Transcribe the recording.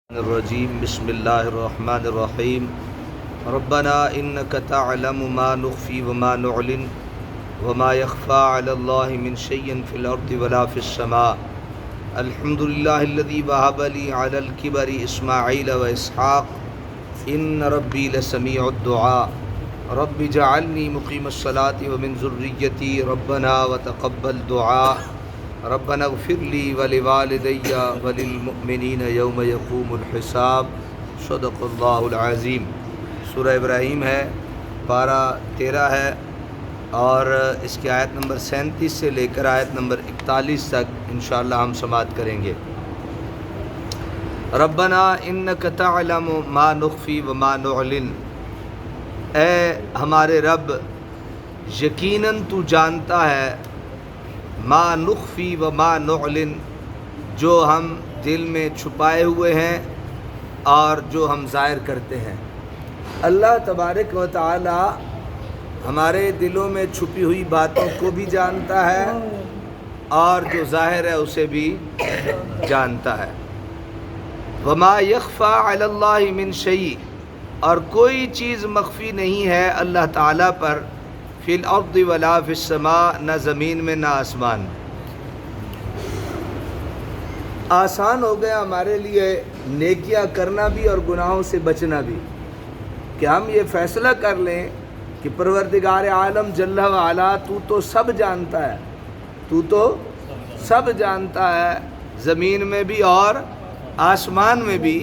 الرجیم بسم اللہ الرحمن الرحیم ربنا انک تعلم ما نخفی وما نعلن وما يخفى على الله من شيء في الارض ولا في السماء الحمد للہ الذي وهب لي على الكبر اسماعیل واسحاق ان ربی لسمیع الدعاء رب اجعلنی مقیم الصلاة ومن ذریتی ربنا وتقبل دعاء ربنا اغفر لی ولوالدی وللمؤمنین یوم یقوم الحساب صدق اللہ العظیم۔ سورہ ابراہیم ہے، پارہ 13 ہے اور اس کی آیت نمبر 37 سے لے کر آیت نمبر 41 تک انشاءاللہ ہم سماعت کریں گے۔ ربنا انک تعلم ما نخفی وما نعلن، اے ہمارے رب یقیناً تو جانتا ہے ما نخفی و ما نعلن، جو ہم دل میں چھپائے ہوئے ہیں اور جو ہم ظاہر کرتے ہیں۔ اللہ تبارک و تعالی ہمارے دلوں میں چھپی ہوئی باتوں کو بھی جانتا ہے اور جو ظاہر ہے اسے بھی جانتا ہے۔ وما یخفی علی اللہ من شیء، اور کوئی چیز مخفی نہیں ہے اللہ تعالیٰ پر، فی الارض ولا فی السماء، نہ زمین میں نہ آسمان میں۔ آسان ہو گیا ہمارے لیے نیکیاں کرنا بھی اور گناہوں سے بچنا بھی، کہ ہم یہ فیصلہ کر لیں کہ پروردگار عالم جل و علا تو تو سب جانتا ہے، تو تو سب جانتا ہے، زمین میں بھی اور آسمان میں بھی۔